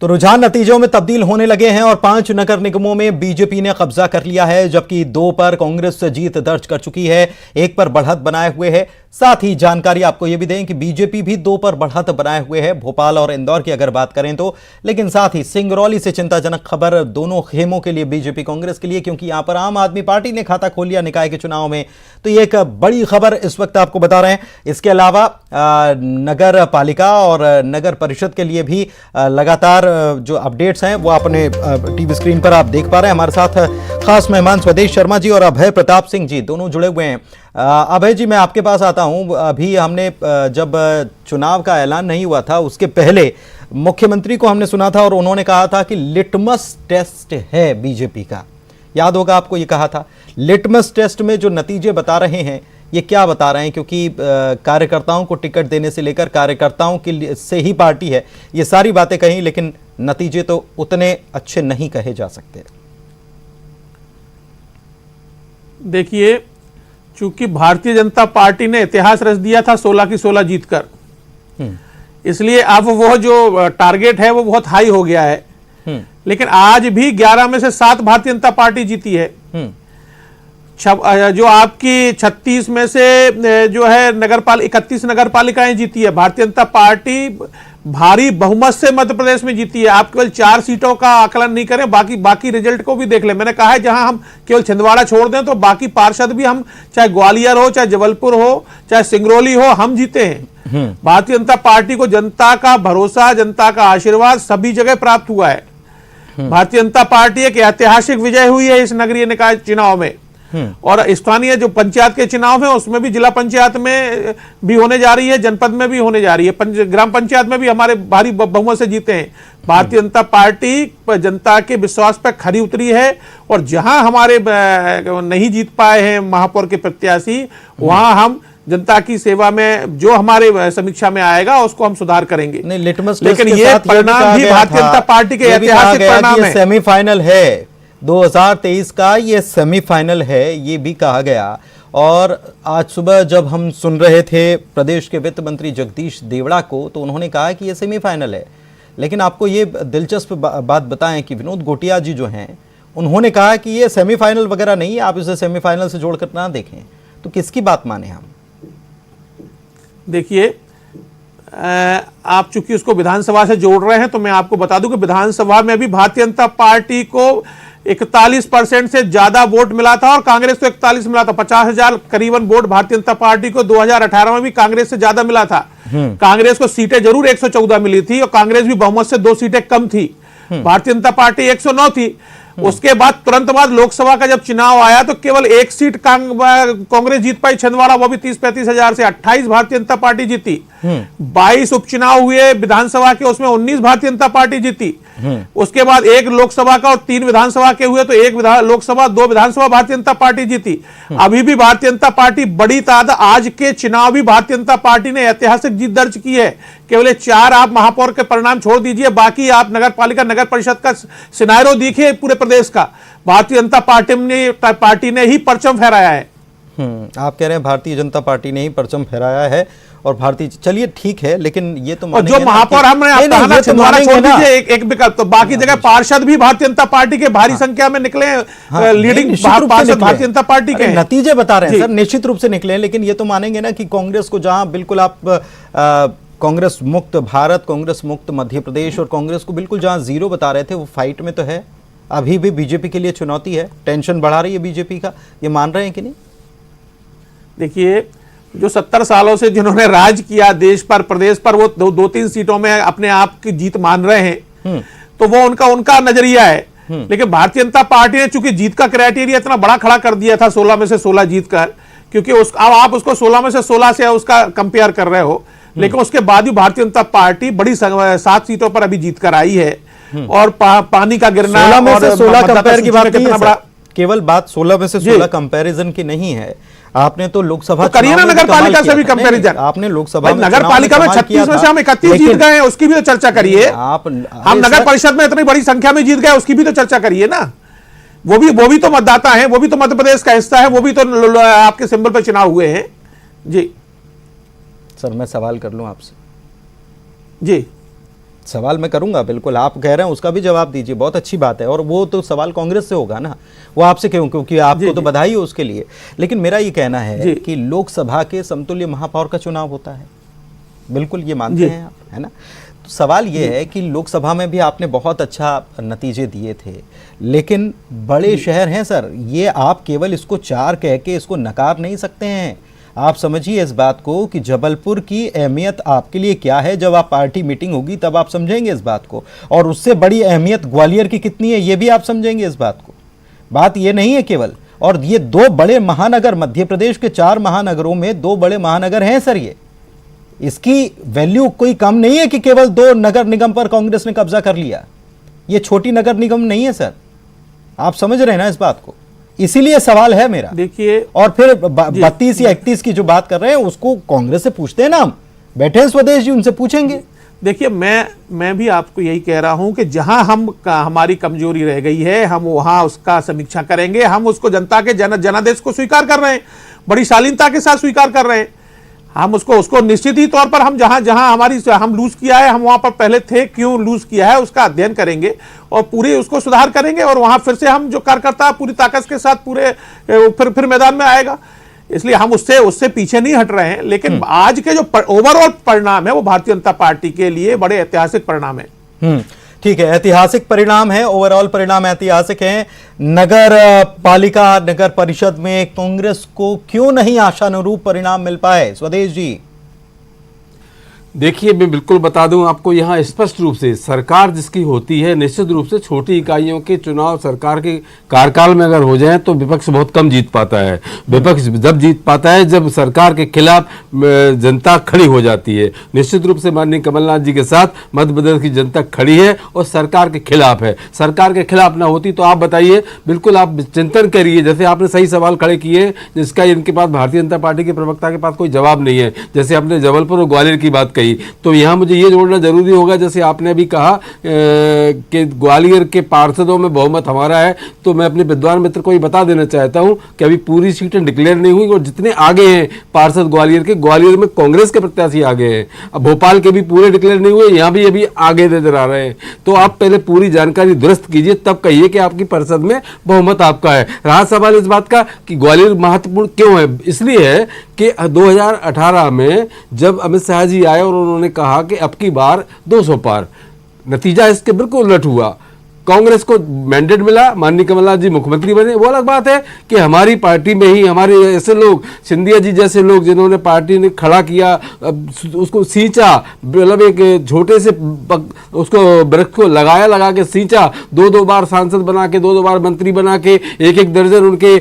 तो रुझान नतीजों में तब्दील होने लगे हैं और 5 नगर निगमों में बीजेपी ने कब्जा कर लिया है, जबकि 2 पर कांग्रेस जीत दर्ज कर चुकी है, 1 पर बढ़त बनाए हुए है। साथ ही जानकारी आपको यह भी दें कि बीजेपी भी 2 पर बढ़त बनाए हुए है, भोपाल और इंदौर की अगर बात करें तो। लेकिन साथ ही सिंगरौली से चिंताजनक खबर दोनों खेमों के लिए, बीजेपी कांग्रेस के लिए, क्योंकि यहां पर आम आदमी पार्टी ने खाता खोल लिया निकाय के चुनाव में। तो ये एक बड़ी खबर इस वक्त आपको बता रहे हैं। इसके अलावा नगर पालिका और नगर परिषद के लिए भी लगातार जो अपडेट्स हैं वो अपने टीवी स्क्रीन पर आप देख पा रहे हैं। हमारे साथ खास मेहमान स्वदेश शर्मा जी और अभय प्रताप सिंह जी दोनों जुड़े हुए हैं। अभय जी, मैं आपके पास आता हूं। अभी हमने जब चुनाव का ऐलान नहीं हुआ था उसके पहले मुख्यमंत्री को हमने सुना था और उन्होंने कहा था कि लिटमस टेस्ट है बीजेपी का। याद होगा आपको, ये कहा था। लिटमस टेस्ट में जो नतीजे बता रहे हैं ये क्या बता रहे हैं? क्योंकि कार्यकर्ताओं को टिकट देने से लेकर कार्यकर्ताओं के से ही पार्टी है, ये सारी बातें कही, लेकिन नतीजे तो उतने अच्छे नहीं कहे जा सकते। देखिए, चूंकि भारतीय जनता पार्टी ने इतिहास रच दिया था 16 की 16 जीतकर, इसलिए अब वो जो टारगेट है वो बहुत हाई हो गया है। लेकिन आज भी 11 में से 7 भारतीय जनता पार्टी जीती है। जो आपकी 36 में से जो है 31 नगर पालिकाएं जीती है, भारतीय जनता पार्टी भारी बहुमत से मध्य प्रदेश में जीती है। आप केवल 4 सीटों का आकलन नहीं करें, बाकी रिजल्ट को भी देख लें। मैंने कहा है जहां हम केवल छिंदवाड़ा छोड़ दें तो बाकी पार्षद भी हम, चाहे ग्वालियर हो, चाहे जबलपुर हो, चाहे सिंगरौली हो, हम जीते हैं। भारतीय जनता पार्टी को जनता का भरोसा, जनता का आशीर्वाद सभी जगह प्राप्त हुआ है। भारतीय जनता पार्टी एक ऐतिहासिक विजय हुई है इस नगरीय निकाय चुनाव में। और स्थानीय जो पंचायत के चुनाव है उसमें भी, जिला पंचायत में भी होने जा रही है, जनपद में भी होने जा रही है, ग्राम पंचायत में भी हमारे भारी बहुमत से जीते हैं। भारतीय जनता पार्टी जनता के विश्वास पर खरी उतरी है और जहां हमारे नहीं जीत पाए हैं महापौर के प्रत्याशी, वहां हम जनता की सेवा में जो हमारे समीक्षा में आएगा उसको हम सुधार करेंगे। नहीं, लिटमस लेकिन ये परिणाम भी भारतीय जनता पार्टी के ऐतिहासिक परिणाम है। सेमीफाइनल है 2023 का, ये सेमीफाइनल है, ये भी कहा गया। और आज सुबह जब हम सुन रहे थे प्रदेश के वित्त मंत्री जगदीश देवड़ा को, तो उन्होंने कहा कि ये सेमीफाइनल है। लेकिन आपको ये दिलचस्प बात बताएं कि विनोद घोटिया जी जो हैं, उन्होंने कहा कि ये सेमीफाइनल वगैरह नहीं है, आप इसे सेमीफाइनल से जोड़कर ना देखें। तो किसकी बात माने हम? देखिए, आप चूंकि उसको विधानसभा से जोड़ रहे हैं तो मैं आपको बता दूं कि विधानसभा में भी भारतीय जनता पार्टी को 41% से ज्यादा वोट मिला था और कांग्रेस को 41 मिला था। 50,000 करीबन वोट भारतीय जनता पार्टी को 2018 में भी कांग्रेस से ज्यादा मिला था। कांग्रेस को सीटें जरूर 114 मिली थी और कांग्रेस भी बहुमत से 2 सीटें कम थी। भारतीय जनता पार्टी 109 थी। उसके बाद तुरंत बाद लोकसभा का जब चुनाव आया तो केवल 1 सीट कांग्रेस जीत पाई, छिंदवाड़ा, वो भी 30-35 हजार से। 28 भारतीय जनता पार्टी जीती। 22 उपचुनाव हुए विधानसभा के, उसमें 19 भारतीय जनता पार्टी जीती। उसके बाद 1 लोकसभा का और 3 विधानसभा के हुए तो 1 लोकसभा 2 विधानसभा भारतीय जनता पार्टी जीती। अभी भी भारतीय जनता पार्टी बड़ी तादाद, आज के चुनाव भी भारतीय जनता पार्टी ने ऐतिहासिक जीत दर्ज की है। केवल 4 आप महापौर के परिणाम छोड़ दीजिए, बाकी आप नगर पालिका नगर परिषद का सिनारियो देखिए पूरे प्रदेश का, भारतीय जनता पार्टी ने ही परचम फहराया है। आप कह रहे हैं भारतीय जनता पार्टी ने ही परचम फहराया है और भारतीय, चलिए ठीक है, लेकिन ये तो जो महापौर हमने छिंदवाड़ा छोड़ दीजिए एक विकल्प, तो बाकी जगह पार्षद भी भारतीय जनता पार्टी के भारी संख्या में निकले हैं। लीडिंग पार्षद भारतीय जनता पार्टी के नतीजे बता रहे हैं सर, निश्चित रूप से निकले। लेकिन ये तो मानेंगे ना कि कांग्रेस को जहां बिल्कुल आप कांग्रेस मुक्त भारत, कांग्रेस मुक्त मध्य प्रदेश और कांग्रेस को बिल्कुल जहां 0 बता रहे थे, वो फाइट में तो है। अभी भी बीजेपी के लिए चुनौती है, टेंशन बढ़ा रही है बीजेपी का, ये मान रहे हैं कि नहीं? देखिए, जो 70 सालों से जिन्होंने राज किया देश पर, प्रदेश पर, वो 2-3 सीटों में अपने आप की जीत मान रहे हैं, तो वो उनका नजरिया है। लेकिन भारतीय जनता पार्टी ने चूंकि जीत का क्राइटेरिया इतना बड़ा खड़ा कर दिया था 16 में से 16 जीत कर, क्योंकि अब आप उसको 16 में से 16 से उसका कंपेयर कर रहे हो, लेकिन उसके बाद भी भारतीय जनता पार्टी बड़ी 7 सीटों पर अभी जीत कर आई है। और पानी का गिरना 16 में से 16 कंपेयर की बात नहीं है, केवल बात 16 में से 16 कंपैरिजन की नहीं है। आपने तो लोकसभा करिए ना नगर पालिका से भी कंपैरिजन। आपने लोकसभा नगर पालिका में 36 में से हम 31 जीत गए हैं, उसकी भी तो चर्चा करिए। हम नगर परिषद में इतनी बड़ी संख्या में जीत गए, उसकी भी तो चर्चा करिए ना। वो भी तो मतदाता हैं, वो भी तो मध्य प्रदेश का हिस्सा है, वो भी तो आपके सिंबल पर चुनाव हुए हैं। जी सर, मैं सवाल कर लूं आपसे? जी सवाल मैं करूंगा बिल्कुल, आप कह रहे हैं उसका भी जवाब दीजिए, बहुत अच्छी बात है। और वो तो सवाल कांग्रेस से होगा ना, वो आपसे क्यों, क्योंकि आपको तो बधाई हो उसके लिए। लेकिन मेरा ये कहना है कि लोकसभा के समतुल्य महापौर का चुनाव होता है, बिल्कुल ये मानते हैं आप, है ना। तो सवाल ये है कि लोकसभा में भी आपने बहुत अच्छा नतीजे दिए थे, लेकिन बड़े शहर हैं सर, ये आप केवल इसको 4 कह के इसको नकार नहीं सकते हैं। आप समझिए इस बात को कि जबलपुर की अहमियत आपके लिए क्या है, जब आप पार्टी मीटिंग होगी तब आप समझेंगे इस बात को। और उससे बड़ी अहमियत ग्वालियर की कितनी है, ये भी आप समझेंगे इस बात को। बात ये नहीं है केवल, और ये 2 बड़े महानगर, मध्य प्रदेश के 4 महानगरों में 2 बड़े महानगर हैं सर। ये इसकी वैल्यू कोई कम नहीं है कि केवल 2 नगर निगम पर कांग्रेस ने कब्जा कर लिया। ये छोटी नगर निगम नहीं है सर, आप समझ रहे हैं ना इस बात को। इसीलिए सवाल है मेरा। देखिए, और फिर 32 या 31 की जो बात कर रहे हैं उसको कांग्रेस से पूछते हैं ना, हम बैठे हैं स्वदेश जी, उनसे पूछेंगे। देखिए, मैं भी आपको यही कह रहा हूं कि जहां हमारी कमजोरी रह गई है, हम वहां उसका समीक्षा करेंगे। हम उसको जनता के जनादेश को स्वीकार कर रहे हैं, बड़ी शालीनता के साथ स्वीकार कर रहे हैं। हम उसको निश्चित ही तौर पर हम जहां हम लूज किया है, हम वहां पर पहले थे, क्यों लूज किया है उसका अध्ययन करेंगे और पूरे उसको सुधार करेंगे। और वहां फिर से हम जो कार्यकर्ता पूरी ताकत के साथ पूरे फिर मैदान में आएगा। इसलिए हम उससे पीछे नहीं हट रहे हैं। लेकिन आज के जो ओवरऑल परिणाम है वो भारतीय जनता पार्टी के लिए बड़े ऐतिहासिक परिणाम है। ठीक है, ऐतिहासिक परिणाम है, ओवरऑल परिणाम ऐतिहासिक है। नगर पालिका, नगर परिषद में कांग्रेस को क्यों नहीं आशानुरूप परिणाम मिल पाए, स्वदेश जी? देखिए, मैं बिल्कुल बता दूं आपको, यहाँ स्पष्ट रूप से सरकार जिसकी होती है, निश्चित रूप से छोटी इकाइयों के चुनाव सरकार के कार्यकाल में अगर हो जाए तो विपक्ष बहुत कम जीत पाता है। विपक्ष जब जीत पाता है जब सरकार के खिलाफ जनता खड़ी हो जाती है। निश्चित रूप से माननीय कमलनाथ जी के साथ मध्य प्रदेश की जनता खड़ी है और सरकार के खिलाफ है। सरकार के खिलाफ ना होती तो आप बताइए, बिल्कुल आप चिंतन करिए। जैसे आपने सही सवाल खड़े किए जिसका इनके पास, भारतीय जनता पार्टी के प्रवक्ता के पास कोई जवाब नहीं है। जैसे आपने जबलपुर और ग्वालियर की बात कही, तो यहां मुझे ये जोड़ना जरूरी होगा, जैसे आपने भी कहा कि ग्वालियर के पार्षदों में बहुमत हमारा है, तो मैं अपने विद्वान मित्र को ये बता देना चाहता हूं कि अभी पूरी सीटें डिक्लेयर नहीं हुई और जितने आगे हैं पार्षद ग्वालियर के, ग्वालियर में कांग्रेस के प्रत्याशी आगे हैं। अब भोपाल के भी पूरे डिक्लेयर नहीं हुए, यहां भी अभी आगे नजर आ रहे हैं। तो आप पहले पूरी जानकारी दुरुस्त कीजिए, तब कहिए कि आपकी पार्षद में बहुमत आपका है। रहा सवाल इस बात का कि ग्वालियर महत्वपूर्ण क्यों है, इसलिए है कि 2018 में जब अमित शाह जी आए और उन्होंने कहा कि अब की बार 200 पार, नतीजा इसके बिल्कुल उलट हुआ। कांग्रेस को मैंडेट मिला, माननीय कमलनाथ जी मुख्यमंत्री बने। वो अलग बात है कि हमारी पार्टी में ही हमारे ऐसे लोग, सिंधिया जी जैसे लोग जिन्होंने पार्टी ने खड़ा किया, उसको सींचा, मतलब एक छोटे से उसको वृक्ष को लगा के सींचा, 2-2 बार सांसद बना के, 2-2 बार मंत्री बना के, 1-1 दर्जन उनके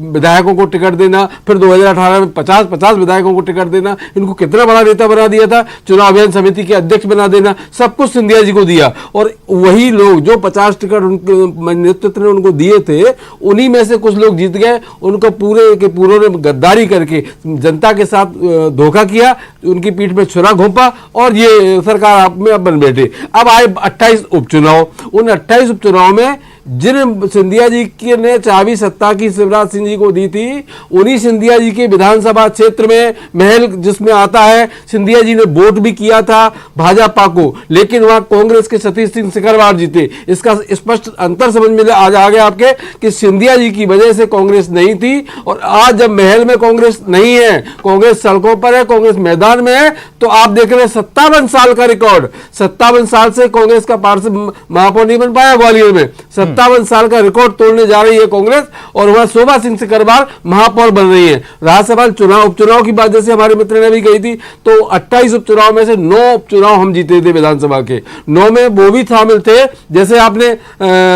विधायकों को टिकट देना, फिर 2018 में 50-50 विधायकों को टिकट देना, इनको कितना बड़ा नेता बना दिया था, चुनाव अभियान समिति के अध्यक्ष बना देना, सब कुछ सिंधिया जी को दिया। और वही लोग जो 50 टिकट उनके नेतृत्व ने उनको दिए थे, उन्हीं में से कुछ लोग जीत गए। उनको पूरे के पूरों ने गद्दारी करके जनता के साथ धोखा किया, उनकी पीठ में छुरा घोंपा और ये सरकार आप में अब बन बैठे। अब आए 28 उपचुनाव, उन 28 उपचुनाव में जिन सिंधिया जी की ने चाबी सत्ता की शिवराज सिंह जी को दी थी, उन्हीं सिंधिया जी के विधानसभा क्षेत्र में महल जिसमें आता है, सिंधिया जी ने वोट भी किया था भाजपा को, लेकिन वहां कांग्रेस के सतीश सिंह सिकरवार जीते। इसका स्पष्ट अंतर समझ में आज आ गया आपके कि सिंधिया जी की वजह से कांग्रेस नहीं थी। और आज जब महल में कांग्रेस नहीं है, कांग्रेस सड़कों पर है, कांग्रेस मैदान में है, तो आप देख रहे हैं 57 साल का रिकॉर्ड। 57 साल से कांग्रेस का पार्षद महापौर नहीं बन पाया ग्वालियर में। 57 साल का रिकॉर्ड तोड़ने जा रही है कांग्रेस और वहां शोभा सिंह सिकरवार महापौर बन रही है। रहा सवाल उपचुनाव की बात, जैसे हमारे मित्र ने भी कही थी, तो 28 उपचुनाव में से 9 उपचुनाव हम जीते थे विधानसभा के। 9 में वो भी शामिल थे, जैसे आपने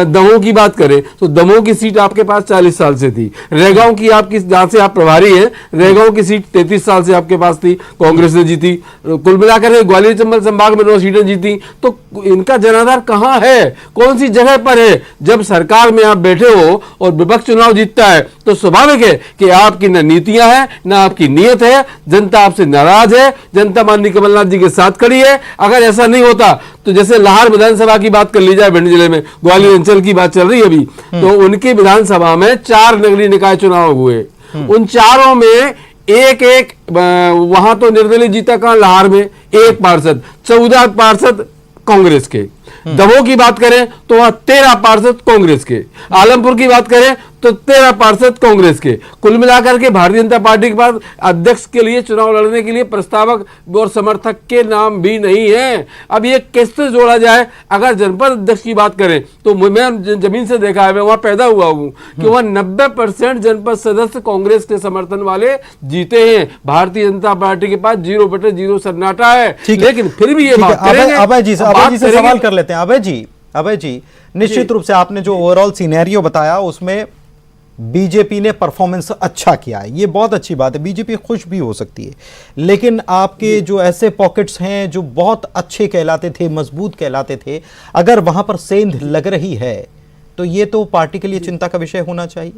दमोह की बात करें तो दमोह की सीट आपके पास 40 साल से थी। रेगांव की आपकी, जहां से आप प्रभारी हैं, रेगांव की सीट 33 साल से आपके पास थी, कांग्रेस ने जीती। कुल मिलाकर ग्वालियर चंबल संभाग में 9 सीटें जीती। तो इनका जनाधार कहां है, कौन सी जगह पर है? जब सरकार में आप बैठे हो और विपक्ष चुनाव जीतता है तो स्वाभाविक है कि आपकी न नीतियां हैं, न आपकी नीयत है, जनता आपसे नाराज है, जनता माननीय कमलनाथ जी के साथ खड़ी है। अगर ऐसा नहीं होता तो जैसे लाहौर विधानसभा की बात कर ली जाए, भिंड जिले में ग्वालियर अंचल की बात चल रही है अभी, तो उनकी विधानसभा में 4 नगरीय निकाय चुनाव हुए। उन चारों में एक वहां तो निर्दलीय जीता, कहां लाहौर में 1 पार्षद, 14 पार्षद कांग्रेस के, दमोह की बात करें तो वहां 13 पार्षद कांग्रेस के, आलमपुर की बात करें तो 13 पार्षद कांग्रेस के। कुल मिलाकर के भारतीय जनता पार्टी के पास अध्यक्ष के लिए चुनाव लड़ने के लिए प्रस्तावक और समर्थक के नाम भी नहीं है। अब ये कैसे जोड़ा जाए? अगर जनपद अध्यक्ष की बात करें तो मैं जमीन से देखा है, मैं वहां पैदा हुआ हूं कि वहां 90% जनपद सदस्य कांग्रेस के समर्थन वाले जीते हैं। भारतीय जनता पार्टी के पास 0/0 सन्नाटा है। लेकिन फिर भी ये बात करेंगे। अभय जी से सवाल कर लेते हैं। अभय जी, निश्चित रूप से आपने जो ओवरऑल सिनेरियो बताया उसमें बीजेपी ने परफॉर्मेंस अच्छा किया है, ये बहुत अच्छी बात है, बीजेपी खुश भी हो सकती है। लेकिन आपके जो ऐसे पॉकेट्स हैं जो बहुत अच्छे कहलाते थे, मजबूत कहलाते थे, अगर वहां पर सेंध लग रही है तो ये तो पार्टी के लिए चिंता का विषय होना चाहिए,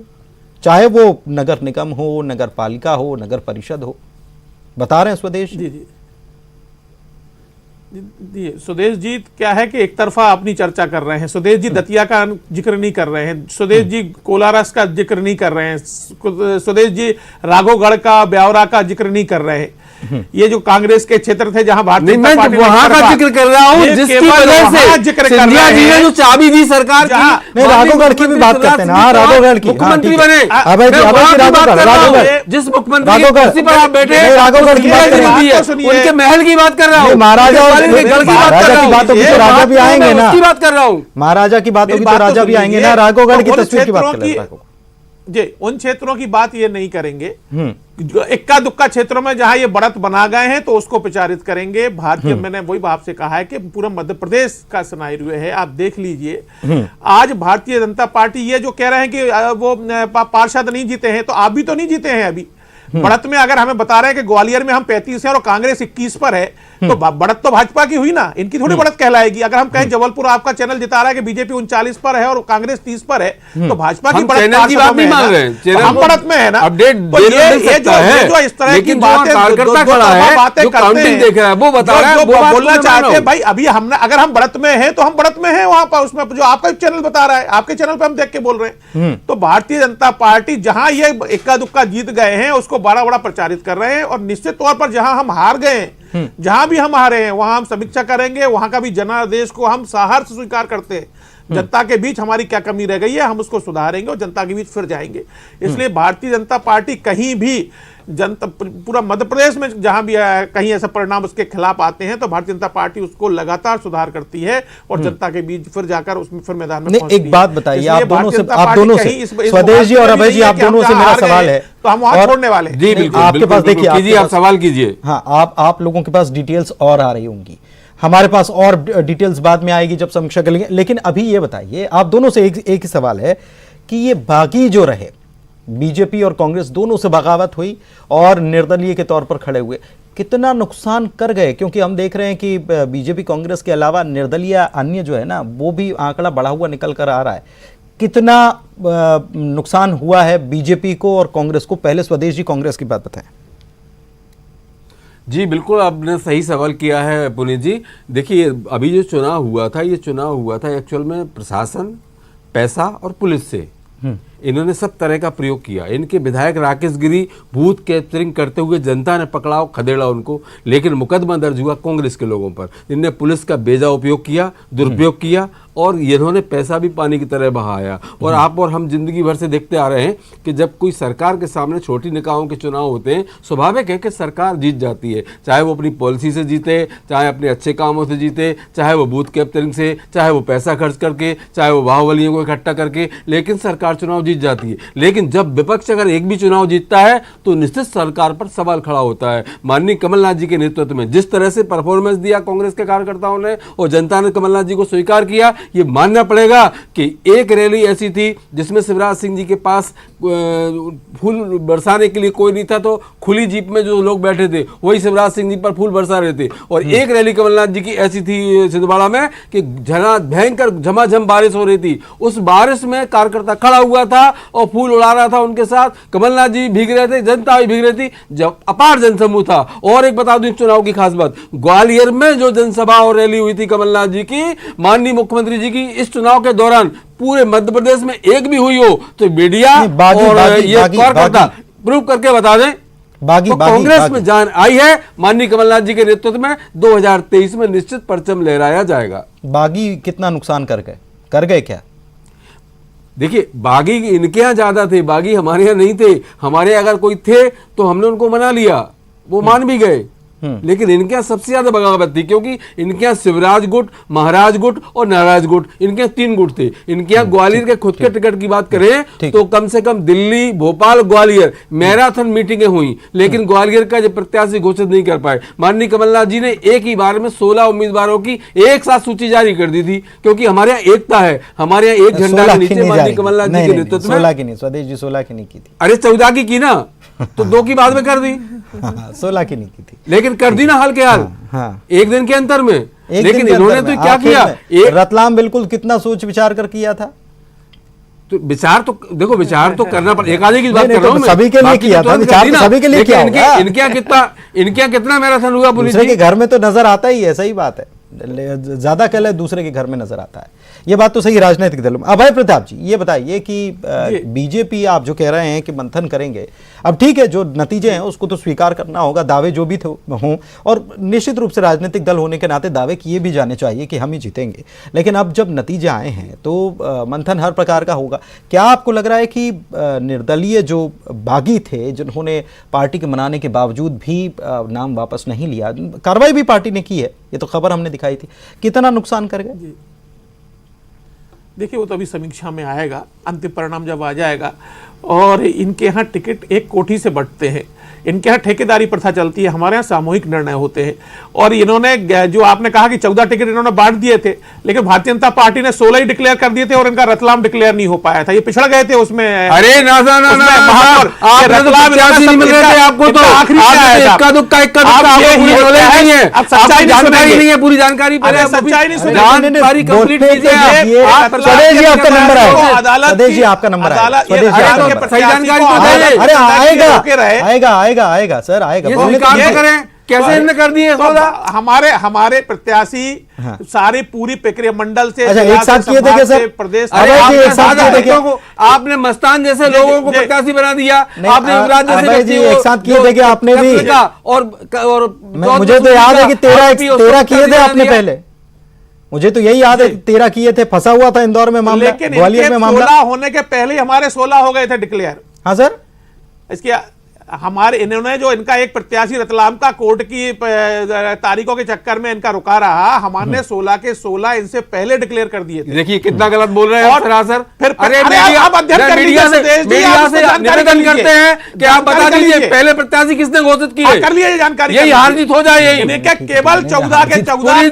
चाहे वो नगर निगम हो, नगर पालिका हो, नगर परिषद हो। बता रहे हैं स्वदेश जी सुदेश जी, क्या है कि एक तरफा अपनी चर्चा कर रहे हैं। सुदेश जी दतिया का जिक्र नहीं कर रहे हैं, सुदेश जी कोलारस का जिक्र नहीं कर रहे हैं, सुदेश जी राघोगढ़ का, ब्यावरा का जिक्र नहीं कर रहे हैं। ये जो कांग्रेस के क्षेत्र थे जहां भारतीय जनता पार्टी वहां का जिक्र कर रहा हूं, जिसकी वजह से सिंधिया जी ने जो चाबी दी सरकार की। नहीं, राघोगढ़ की भी बात करते हैं ना, राघोगढ़ की मुख्यमंत्री बने, राघोगढ़ जिस मुख्यमंत्री की कुर्सी पर आप बैठे, राघोगढ़ की बात करें, उनके महल की बात कर रहा हूँ, महाराजा की बात होगी तो राजा भी आएंगे ना, उसकी बात कर रहा हूँ, महाराजा की बात होगी तो राजा भी आएंगे ना। राघोगढ़ की तस्वीर की बात कर रहे जी, उन क्षेत्रों की बात ये नहीं करेंगे। इक्का दुक्का क्षेत्रों में जहां ये बढ़त बना गए हैं तो उसको प्रचारित करेंगे। भारतीय, मैंने वही आपसे कहा है कि पूरा मध्य प्रदेश का सिनेरियो है, आप देख लीजिए। आज भारतीय जनता पार्टी ये जो कह रहे हैं कि वो पार्षद नहीं जीते हैं, तो आप भी तो नहीं जीते हैं अभी। बढ़त में अगर हमें बता रहे हैं कि ग्वालियर में हम 35 है और कांग्रेस 21 पर है, तो बढ़त तो भाजपा की हुई ना, इनकी थोड़ी बढ़त कहलाएगी। अगर हम कहें जबलपुर आपका चैनल जिता रहा है कि बीजेपी 39 पर है और कांग्रेस 30 पर है, तो भाजपा की बढ़त की बात नहीं मान रहे, हम बढ़त में है ना। अपडेट जो इस तरह की बातें करते हैं, वो बता रहे हैं, बोलना चाहते हैं भाई, अभी हमने, अगर हम बढ़त में है तो हम बढ़त में है वहां पर, उसमें जो आपका चैनल बता रहा है, आपके चैनल पर हम देख के बोल रहे हैं। तो भारतीय जनता पार्टी जहां ये इक्का दुक्का जीत गए हैं उसको बड़ा बड़ा प्रचारित कर रहे हैं, और निश्चित तौर पर जहां हम हार गए हैं, जहां भी हम हारे हैं वहां हम समीक्षा करेंगे, वहां का भी जनादेश को हम सहर्ष स्वीकार करते हैं। जनता के बीच हमारी क्या कमी रह गई है, हम उसको सुधारेंगे और जनता के बीच फिर जाएंगे। इसलिए भारतीय जनता पार्टी कहीं भी जनता, पूरा मध्य प्रदेश में जहां भी कहीं ऐसा परिणाम उसके खिलाफ आते हैं तो भारतीय जनता पार्टी उसको लगातार सुधार करती है और जनता के बीच फिर जाकर उसमें फिर मैदान में एक बात बताइए, आप दोनों से स्वदेश जी और अभय जी, आप दोनों से मेरा सवाल है, तो हम वहां छोड़ने वाले हैं। जी बिल्कुल, आपके पास देखिए, आप सवाल कीजिए। हाँ, आप लोगों के पास डिटेल्स और आ रही होंगी, हमारे पास और डिटेल्स बाद में आएगी जब समीक्षा करेंगे। लेकिन अभी ये बताइए, आप दोनों से एक ही सवाल है कि ये बागी जो रहे, बीजेपी और कांग्रेस दोनों से बगावत हुई और निर्दलीय के तौर पर खड़े हुए, कितना नुकसान कर गए? क्योंकि हम देख रहे हैं कि बीजेपी कांग्रेस के अलावा निर्दलीय अन्य जो है ना, वो भी आंकड़ा बढ़ा हुआ निकल कर आ रहा है। कितना नुकसान हुआ है बीजेपी को और कांग्रेस को? पहले स्वदेश जी कांग्रेस की बात बताएं। जी बिल्कुल, आपने सही सवाल किया है पुनीत जी। देखिए, अभी जो चुनाव हुआ था, ये चुनाव हुआ था एक्चुअल में प्रशासन, पैसा और पुलिस से। इन्होंने सब तरह का प्रयोग किया। इनके विधायक राकेश गिरी बूथ कैप्चरिंग करते हुए जनता ने पकड़ाओ खदेड़ा उनको, लेकिन मुकदमा दर्ज हुआ कांग्रेस के लोगों पर। इनने पुलिस का बेजा उपयोग किया, दुरुपयोग किया, और इन्होंने पैसा भी पानी की तरह बहाया। और आप और हम जिंदगी भर से देखते आ रहे हैं कि जब कोई सरकार के सामने छोटी निकायों के चुनाव होते हैं, स्वाभाविक है कि सरकार जीत जाती है, चाहे वो अपनी पॉलिसी से जीते, चाहे अपने अच्छे कामों से जीते, चाहे वो बूथ कैप्चरिंग से, चाहे वो पैसा खर्च करके, चाहे वो बाहुबलियों को इकट्ठा करके, लेकिन सरकार चुनाव जीत जाती है। लेकिन जब विपक्ष अगर एक भी चुनाव जीतता है तो निश्चित सरकार पर सवाल खड़ा होता है। माननीय कमलनाथ जी के नेतृत्व में जिस तरह से परफॉर्मेंस दिया कांग्रेस के कार्यकर्ताओं ने और जनता ने कमलनाथ जी को स्वीकार किया, ये मानना पड़ेगा कि एक रैली ऐसी थी जिसमें शिवराज सिंह जी के पास फूल बरसाने के लिए कोई नहीं था, तो खुली जीप में जो लोग बैठे थे वही शिवराज सिंह जी पर फूल बरसा रहे थे। और एक रैली कमलनाथ जी की ऐसी थी छिंदवाड़ा में कि भयंकर झमाझम बारिश हो रही थी, उस बारिश में कार्यकर्ता खड़ा हुआ था और फूल उड़ा रहा था उनके साथ, कमलनाथ जी भीग रहे थे, जनता भी भीग रही थी, जब अपार जनसमूह था। और एक बता दूं इस चुनाव की खास बात, ग्वालियर में जो जनसभा और रैली हुई थी कमलनाथ जी की, माननीय मुख्यमंत्री जी की, इस चुनाव के दौरान पूरे मध्य प्रदेश में एक भी हुई हो तो मीडिया और ये कार्यकर्ता प्रूव करके बता दें। तो कांग्रेस में जान आई है। माननीय कमलनाथ जी के नेतृत्व में 2023 में निश्चित परचम लहराया जाएगा। बागी कितना नुकसान कर गए क्या? देखिए, बागी इनके यहाँ ज्यादा थे, बागी हमारे यहाँ नहीं थे। हमारे यहाँ अगर कोई थे तो हमने उनको मना लिया, वो मान भी गए। लेकिन इनके यहाँ सबसे ज्यादा बगावत थी, क्योंकि इनके यहाँ शिवराज गुट, महाराज गुट और नाराज गुट, इनके यहाँ 3 गुट थे। इनके यहाँ ग्वालियर के खुद के टिकट की बात करें तो कम से कम दिल्ली, भोपाल, ग्वालियर मैराथन मीटिंगें हुई, लेकिन ग्वालियर का जो प्रत्याशी घोषित नहीं कर पाए। माननीय कमलनाथ जी ने एक ही बार में 16 उम्मीदवारों की एक साथ सूची जारी कर दी थी, क्योंकि हमारे यहाँ एकता है। हमारे यहाँ एक झंडा के नीचे माननीय कमलनाथ जी के नेतृत्व में 16 की नहीं, स्वदेश जी 16 की नहीं की थी। अरे 14 की ना, तो 2 की बाद में कर दी। 16 की नहीं की थी, लेकिन कर दी ना हाल के हाल। हाँ। एक दिन के अंतर में। लेकिन इन्होंने तो क्या किया, रतलाम बिल्कुल कितना सोच विचार कर किया था। तो विचार तो देखो, विचार तो करना पड़ेगा। एक आधे की बात कर रहा हूं मैं, सभी के लिए किया था विचार, तो सभी के लिए किया होगा। इनके यहाँ कितना मैराथन हुआ पुलिस के घर में तो नजर आता ही है, सही बात है। ज्यादा कल है दूसरे के घर में नजर आता है, ये बात तो सही। राजनीतिक दलों में अभय प्रताप जी ये बताइए कि बीजेपी आप जो कह रहे हैं कि मंथन करेंगे, अब ठीक है जो नतीजे हैं उसको तो स्वीकार करना होगा, दावे जो भी हों, और निश्चित रूप से राजनीतिक दल होने के नाते दावे किए भी जाने चाहिए कि हम ही जीतेंगे। लेकिन अब जब नतीजे आए हैं तो मंथन हर प्रकार का होगा। क्या आपको लग रहा है कि निर्दलीय जो बागी थे, जिन्होंने पार्टी के मनाने के बावजूद भी नाम वापस नहीं लिया, कार्रवाई भी पार्टी ने की है, ये तो खबर हमने दिखाई थी, कितना नुकसान कर गए? देखिए, वो तो अभी समीक्षा में आएगा, अंतिम परिणाम जब आ जाएगा। और इनके यहाँ टिकट एक कोठी से बंटते हैं, इनके यहाँ ठेकेदारी प्रथा चलती है, हमारे यहाँ सामूहिक निर्णय होते हैं। और इन्होंने जो आपने कहा कि 14 टिकट इन्होंने बांट दिए थे, लेकिन भारतीय जनता पार्टी ने 16 ही डिक्लेयर कर दिए थे और इनका रतलाम डिक्लेयर नहीं हो पाया था, ये पिछड़ गए थे उसमें। अरे ना जानकारी नहीं है, पूरी जानकारी सच्चाई नहीं सुनी। आपका नंबर है, आपका नंबर है, सही जानकारी तो अरे आएगा आएगा सर, आएगा। करें कैसे इन्होंने कर दिए? हमारे प्रत्याशी सारी पूरी प्रक्रिया मंडल से, अच्छा, एक साथ किए थे क्या सर? प्रदेश आपने मस्तान जैसे लोगों को प्रत्याशी बना दिया, आपने युवराज जैसे एक साथ किए थे क्या आपने भी? और मुझे तो याद है कि 13 किए थे आपने पहले, मुझे तो यही याद है 13 किए थे। फंसा हुआ था इंदौर में मामला, ग्वालियर में मामला। 16 होने के पहले हमारे 16 हो गए थे डिक्लेयर। हाँ सर, इसके हमारे इन्होंने जो इनका एक प्रत्याशी रतलाम का कोर्ट की तारीखों के चक्कर में इनका रुका रहा, हमारे 16 के 16 इनसे पहले डिक्लेयर कर दिए थे। देखिए कितना गलत बोल रहे हैं और सर। फिर आप अध्ययन कर लीजिए, मीडिया से निवेदन करते हैं कि आप बता दीजिए पहले प्रत्याशी किसने घोषित किए, कर लिए जानकारी। यही हार जीत हो जाए, केवल 14 के 14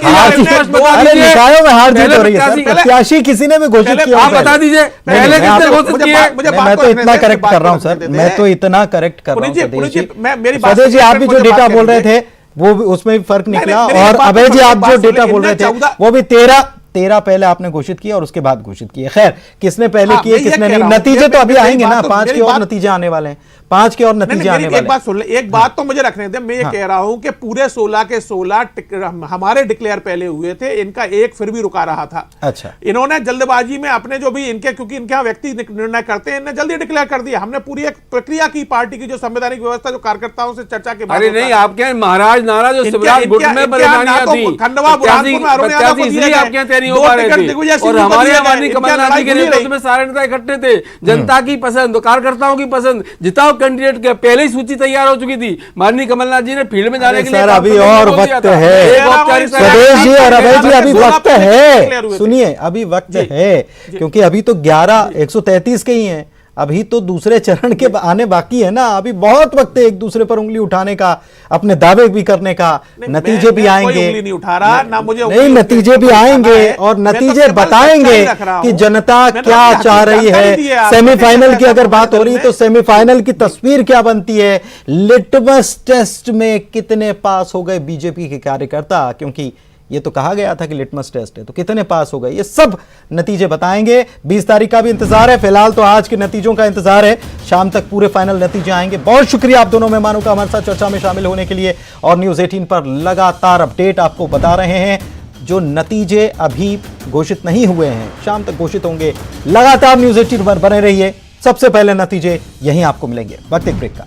निकायों में हार जीत हो रही है। प्रत्याशी किसी ने भी घोषित किया, आप बता दीजिए पहले किसने घोषित किए। मैं तो इतना करेक्ट कर रहा हूँ सर, मैं तो इतना करेक्ट कर रहा हूँ। स्वदेश जी आप भी जो डेटा बोल रहे थे वो उसमें भी फर्क निकला, और अभय जी आप जो डेटा बोल रहे थे वो भी 13 पहले आपने घोषित किया और उसके बाद घोषित किए। खैर किसने पहले किए किसने नहीं, नतीजे तो अभी आएंगे ना, 5 के और नतीजे आने वाले हैं, 5 के और नतीजे आने वाले हैं। एक बात सुन ले, एक बात तो मुझे रखने दे, मैं ये कह रहा हूं कि पूरे 16 के 16 हमारे डिक्लेयर पहले हुए थे, इनका एक फिर भी रुका रहा था। अच्छा, इन्होंने जल्दबाजी में अपने जो भी इनके, क्योंकि इनके यहाँ व्यक्ति निर्णय करते हैं, इन्होंने जल्दी डिक्लेयर कर दिया। हमने पूरी एक प्रक्रिया की, पार्टी की जो संवैधानिक व्यवस्था, जो कार्यकर्ताओं से चर्चा के बाद। अरे नहीं, आपके महाराज नाराज और शिवराज गुट में परेशानियां थी, खंडवा बुरहानपुर में अरुण यादव को दिए आपके यहाँ तैयारी हो पा रही थी, और हमारे माननीय कमलनाथ जी के नेतृत्व में सारे नेता इकट्ठे थे। जनता की पसंद, कार्यकर्ताओं की पसंद, जिताओ कैंडिडेट के पहले ही सूची तैयार हो चुकी थी। माननीय कमलनाथ जी ने फील्ड में जाने के लिए, सर अभी और वक्त है स्वदेश जी और अभय जी, अभी वक्त है, सुनिए अभी वक्त है, क्योंकि अभी तो 133 के ही हैं, अभी तो दूसरे चरण के आने बाकी है ना, अभी बहुत वक्त है एक दूसरे पर उंगली उठाने का, अपने दावे भी करने का। नतीजे भी आएंगे, नहीं उठा रहा ना मुझे, नहीं नतीजे भी आएंगे और नतीजे बताएंगे कि जनता क्या चाह रही है। सेमीफाइनल की अगर बात हो रही है तो सेमीफाइनल की तस्वीर क्या बनती है, लिटमस टेस्ट में कितने पास हो गए बीजेपी के कार्यकर्ता, क्योंकि ये तो कहा गया था कि लिटमस टेस्ट है, तो कितने पास हो गए ये सब नतीजे बताएंगे। 20 तारीख का भी इंतजार है, फिलहाल तो आज के नतीजों का इंतजार है, शाम तक पूरे फाइनल नतीजे आएंगे। बहुत शुक्रिया आप दोनों मेहमानों का हमारे साथ चर्चा में शामिल होने के लिए, और न्यूज़ 18 पर लगातार अपडेट आपको बता रहे हैं। जो नतीजे अभी घोषित नहीं हुए हैं शाम तक घोषित होंगे। लगातार न्यूज़ 18 पर बने रहिए, सबसे पहले नतीजे यहीं आपको मिलेंगे। वक्त एक ब्रेक का।